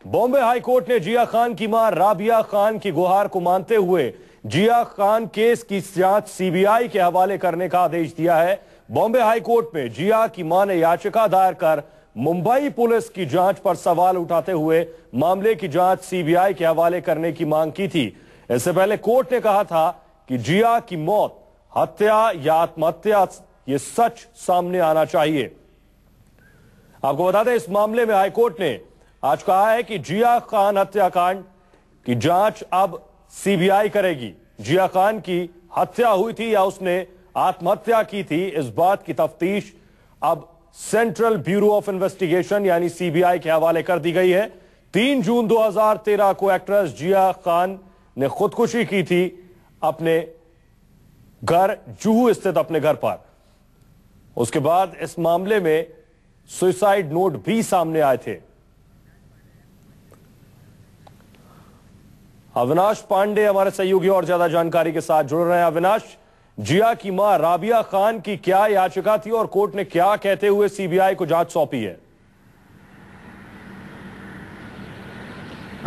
Bombay high court ने जिया खान की मां राबिया खान की गुहार को मानते हुए जिया खान केस की जांच सीबीआई के हवाले करने का आदेश दिया है। बॉम्बे हाईकोर्ट में जिया की मां ने याचिका दायर कर मुंबई पुलिस की जांच पर सवाल उठाते हुए मामले की जांच सीबीआई के हवाले करने की मांग की थी। इससे पहले कोर्ट ने कहा था कि जिया की मौत हत्या या आत्महत्या, ये सच सामने आना चाहिए। आपको बता दें, इस मामले में हाईकोर्ट ने आज कहा है कि जिया खान हत्याकांड की जांच अब सीबीआई करेगी। जिया खान की हत्या हुई थी या उसने आत्महत्या की थी, इस बात की तफ्तीश अब सेंट्रल ब्यूरो ऑफ इन्वेस्टिगेशन यानी सीबीआई के हवाले कर दी गई है। 3 जून 2013 को एक्ट्रेस जिया खान ने खुदकुशी की थी अपने घर, जुहू स्थित अपने घर पर। उसके बाद इस मामले में सुसाइड नोट भी सामने आए थे। अविनाश पांडे हमारे सहयोगी और ज्यादा जानकारी के साथ जुड़ रहे हैं। अविनाश, जिया की मां राबिया खान की क्या याचिका थी और कोर्ट ने क्या कहते हुए सीबीआई को जांच सौंपी है?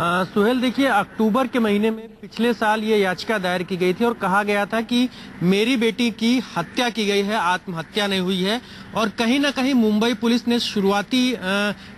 सुहेल, देखिए, अक्टूबर के महीने में पिछले साल ये याचिका दायर की गई थी और कहा गया था कि मेरी बेटी की हत्या की गई है, आत्महत्या नहीं हुई है। और कहीं ना कहीं मुंबई पुलिस ने शुरुआती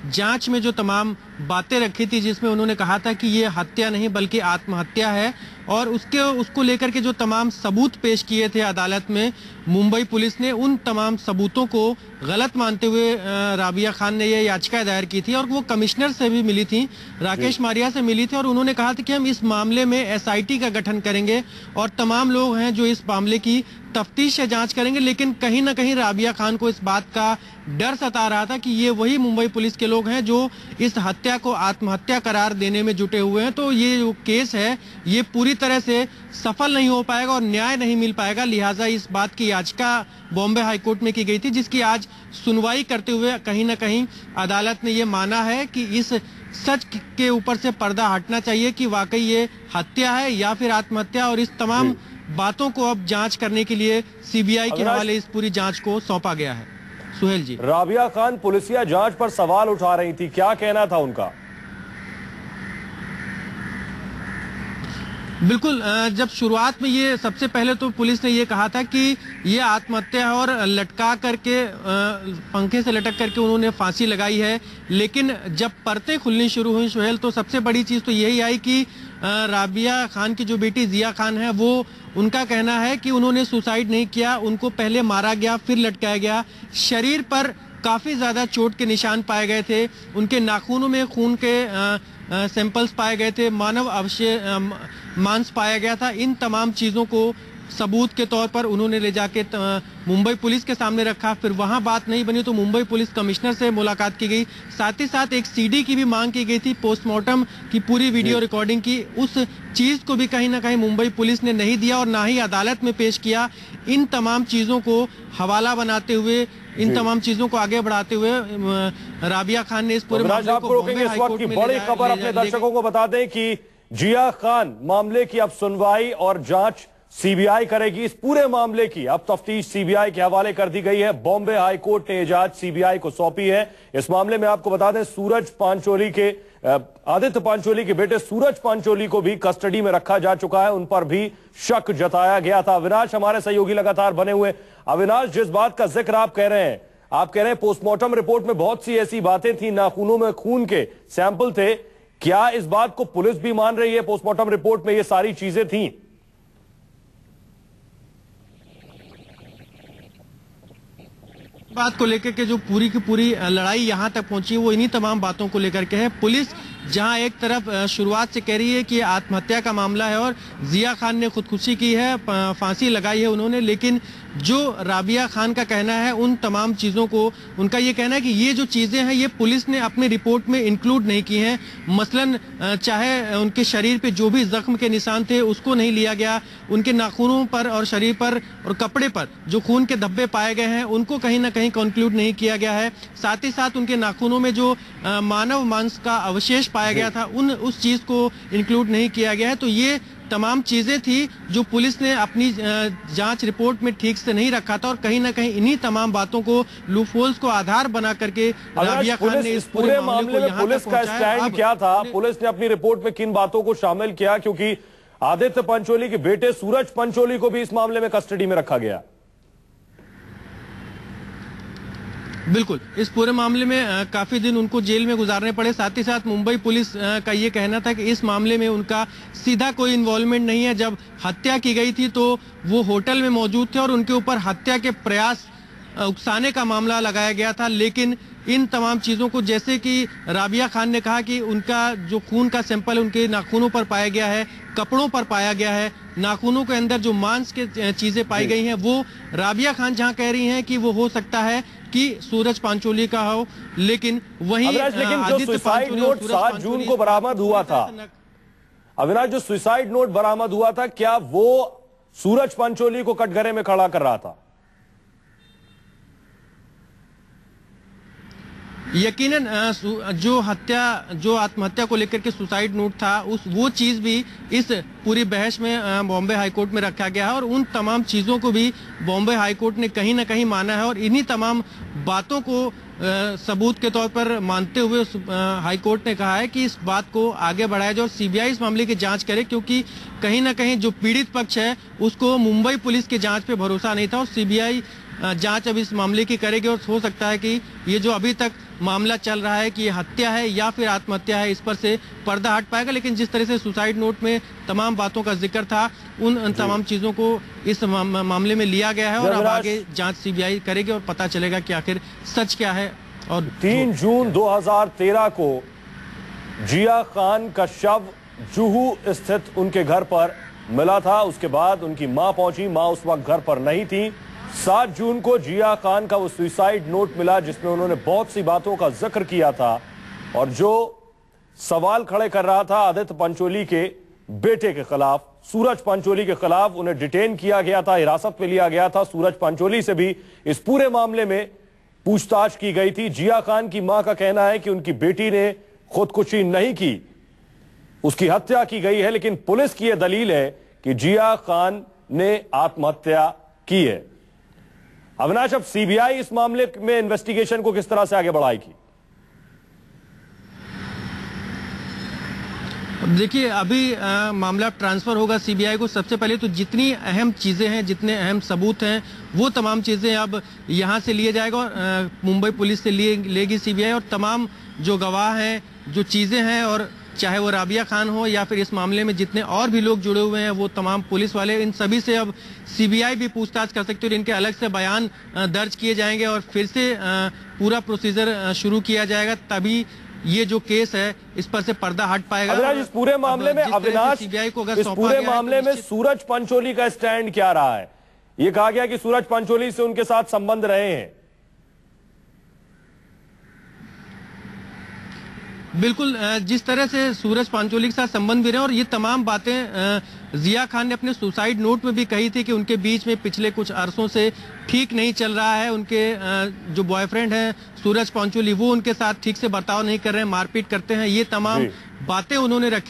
जांच में जो तमाम बातें रखी थी, जिसमें उन्होंने कहा था कि ये हत्या नहीं बल्कि आत्महत्या है, और उसको लेकर के जो तमाम सबूत पेश किए थे अदालत में, मुंबई पुलिस ने उन तमाम सबूतों को गलत मानते हुए राबिया खान ने ये याचिका दायर की थी। और वो कमिश्नर से भी मिली थी, राकेश मारिया से मिली थी, और उन्होंने कहा था कि हम इस मामले में एसआईटी का गठन करेंगे और तमाम लोग हैं जो इस मामले की तफ्तीश से जांच करेंगे। लेकिन कहीं ना कहीं राबिया खान को इस बात का डर सता रहा था कि ये वही मुंबई पुलिस के लोग हैं जो इस हत्या को आत्महत्या करार देने में जुटे हुए हैं। तो ये जो केस है ये पूरी तरह से सफल नहीं हो पाएगा और न्याय नहीं मिल पाएगा। लिहाजा इस बात की याचिका बॉम्बे हाईकोर्ट में की गई थी, जिसकी आज सुनवाई करते हुए कहीं ना कहीं अदालत ने ये माना है कि इस सच के ऊपर से पर्दा हटना चाहिए कि वाकई ये हत्या है या फिर आत्महत्या। और इस तमाम बातों को अब जांच करने के लिए सीबीआई के हवाले इस पूरी जांच को सौंपा गया है। सुहेल जी, राबिया खान पुलिसिया जांच पर सवाल उठा रही थी, क्या कहना था उनका? बिल्कुल, जब शुरुआत में ये सबसे पहले तो पुलिस ने ये कहा था कि ये आत्महत्या है और लटका करके पंखे से लटक करके उन्होंने फांसी लगाई है। लेकिन जब परतें खुलनी शुरू हुई सुहेल, तो सबसे बड़ी चीज तो यही आई कि राबिया खान की जो बेटी जिया खान है, वो उनका कहना है कि उन्होंने सुसाइड नहीं किया, उनको पहले मारा गया फिर लटकाया गया। शरीर पर काफी ज्यादा चोट के निशान पाए गए थे, उनके नाखूनों में खून के सैंपल्स पाए गए थे, मानव अवशेष मांस पाया गया था। इन तमाम चीजों को सबूत के तौर पर उन्होंने ले जाके मुंबई पुलिस के सामने रखा। फिर वहां बात नहीं बनी तो मुंबई पुलिस कमिश्नर से मुलाकात की गई, साथ ही साथ एक सीडी की भी मांग की गई थी, पोस्टमार्टम की पूरी वीडियो रिकॉर्डिंग की। उस चीज को भी कहीं ना कहीं मुंबई पुलिस ने नहीं दिया और ना ही अदालत में पेश किया। इन तमाम चीजों को हवाला बनाते हुए, इन तमाम चीजों को आगे बढ़ाते हुए राबिया खान ने इस पूरे मामले को रोकेंगे। इस वक्त की बड़ी खबर अपने दर्शकों को बता दें कि जिया खान मामले की अब सुनवाई और जांच सीबीआई करेगी। इस पूरे मामले की अब तफ्तीश सीबीआई के हवाले कर दी गई है। बॉम्बे हाईकोर्ट ने जांच सीबीआई को सौंपी है। इस मामले में आपको बता दें, आदित्य पांचोली के बेटे सूरज पांचोली को भी कस्टडी में रखा जा चुका है, उन पर भी शक जताया गया था। अविनाश हमारे सहयोगी लगातार बने हुए। अविनाश, जिस बात का जिक्र आप कह रहे हैं पोस्टमार्टम रिपोर्ट में बहुत सी ऐसी बातें थी, नाखूनों में खून के सैंपल थे, क्या इस बात को पुलिस भी मान रही है? पोस्टमार्टम रिपोर्ट में ये सारी चीजें थी? बात को लेकर के जो पूरी की पूरी लड़ाई यहां तक पहुंची वो इन्हीं तमाम बातों को लेकर के है। पुलिस जहां एक तरफ शुरुआत से कह रही है कि आत्महत्या का मामला है और जिया खान ने खुदकुशी की है, फांसी लगाई है उन्होंने, लेकिन जो राबिया खान का कहना है उन तमाम चीज़ों को, उनका ये कहना है कि ये जो चीज़ें हैं ये पुलिस ने अपनी रिपोर्ट में इंक्लूड नहीं की हैं। मसलन चाहे उनके शरीर पे जो भी जख्म के निशान थे उसको नहीं लिया गया, उनके नाखूनों पर और शरीर पर और कपड़े पर जो खून के धब्बे पाए गए हैं उनको कहीं ना कहीं कंक्लूड नहीं किया गया है। साथ ही साथ उनके नाखूनों में जो मानव मांस का अवशेष पाया गया था उस चीज़ को इंक्लूड नहीं किया गया है। तो ये तमाम चीजें थी जो पुलिस ने अपनी जांच रिपोर्ट में ठीक से नहीं रखा था, और कहीं ना कहीं इन्हीं तमाम बातों को, लूपहोल्स को आधार बना करके राबिया खान ने इस पूरे मामले में पुलिस का स्टैंड क्या था? पुलिस ने अपनी रिपोर्ट में किन बातों को शामिल किया? क्योंकि आदित्य पंचोली के बेटे सूरज पंचोली को भी इस मामले में कस्टडी में रखा गया। बिल्कुल, इस पूरे मामले में काफी दिन उनको जेल में गुजारने पड़े। साथ ही साथ मुंबई पुलिस का ये कहना था कि इस मामले में उनका सीधा कोई इन्वॉल्वमेंट नहीं है। जब हत्या की गई थी तो वो होटल में मौजूद थे और उनके ऊपर हत्या के प्रयास उकसाने का मामला लगाया गया था। लेकिन इन तमाम चीजों को, जैसे कि राबिया खान ने कहा कि उनका जो खून का सैंपल उनके नाखूनों पर पाया गया है, कपड़ों पर पाया गया है, नाखूनों के अंदर जो मांस के चीजें पाई गई हैं, वो राबिया खान जहां कह रही हैं कि वो हो सकता है कि सूरज पंचोली का हो। लेकिन वहीं जो सुसाइड नोट 7 जून को बरामद हुआ था, अविनाश, जो सुसाइड नोट बरामद हुआ था, क्या वो सूरज पंचोली को कटघरे में खड़ा कर रहा था? यकीनन जो आत्महत्या को लेकर के सुसाइड नोट था, वो चीज भी इस पूरी बहस में बॉम्बे हाईकोर्ट में रखा गया है, और उन तमाम चीजों को भी बॉम्बे हाईकोर्ट ने कहीं ना कहीं माना है। और इन्हीं तमाम बातों को सबूत के तौर पर मानते हुए हाईकोर्ट ने कहा है कि इस बात को आगे बढ़ाया जाए और सीबीआई इस मामले की जांच करे, क्योंकि कहीं ना कहीं जो पीड़ित पक्ष है उसको मुंबई पुलिस की जांच पे भरोसा नहीं था, और सीबीआई जांच अब इस मामले की करेगी। और हो सकता है कि ये जो अभी तक मामला चल रहा है कि ये हत्या है या फिर आत्महत्या है, इस पर से पर्दा हट पाएगा। लेकिन जिस तरह से सुसाइड नोट में तमाम बातों का जिक्र था, उन तमाम चीजों को इस मामले में लिया गया है, और अब आगे जांच सीबीआई करेगी और पता चलेगा कि आखिर सच क्या है। और 3 जून 2013 को जिया खान का शव जुहू स्थित उनके घर पर मिला था। उसके बाद उनकी मां पहुंची, मां उस वक्त घर पर नहीं थी। 7 जून को जिया खान का वो सुसाइड नोट मिला जिसमें उन्होंने बहुत सी बातों का जिक्र किया था, और जो सवाल खड़े कर रहा था आदित्य पंचोली के बेटे के खिलाफ, सूरज पंचोली के खिलाफ। उन्हें डिटेन किया गया था, हिरासत में लिया गया था। सूरज पंचोली से भी इस पूरे मामले में पूछताछ की गई थी। जिया खान की मां का कहना है कि उनकी बेटी ने खुदकुशी नहीं की, उसकी हत्या की गई है। लेकिन पुलिस की यह दलील है कि जिया खान ने आत्महत्या की है। अविनाश, अब सीबीआई इस मामले में इन्वेस्टिगेशन को किस तरह से आगे बढ़ाएगी? देखिए, अभी मामला ट्रांसफर होगा सीबीआई को। सबसे पहले तो जितनी अहम चीजें हैं, जितने अहम सबूत हैं, वो तमाम चीजें अब यहां से लिए जाएगा और मुंबई पुलिस से लेगी सीबीआई। और तमाम जो गवाह हैं, जो चीजें हैं, और चाहे वो राबिया खान हो या फिर इस मामले में जितने और भी लोग जुड़े हुए हैं, वो तमाम पुलिस वाले, इन सभी से अब सीबीआई भी पूछताछ कर सकती है और इनके अलग से बयान दर्ज किए जाएंगे और फिर से पूरा प्रोसीजर शुरू किया जाएगा। तभी ये जो केस है इस पर से पर्दा हट पाएगा। अविनाश, इस पूरे मामले में सीबीआई को अगर इस पूरे मामले में सूरज पंचोली का स्टैंड क्या रहा है? ये कहा गया कि सूरज पंचोली से उनके साथ संबंध रहे हैं। बिल्कुल, जिस तरह से सूरज पंचोली के साथ संबंध भी रहे, और ये तमाम बातें जिया खान ने अपने सुसाइड नोट में भी कही थी कि उनके बीच में पिछले कुछ अरसों से ठीक नहीं चल रहा है। उनके जो बॉयफ्रेंड हैं सूरज पंचोली, वो उनके साथ ठीक से बर्ताव नहीं कर रहे हैं, मारपीट करते हैं। ये तमाम बातें उन्होंने रखी।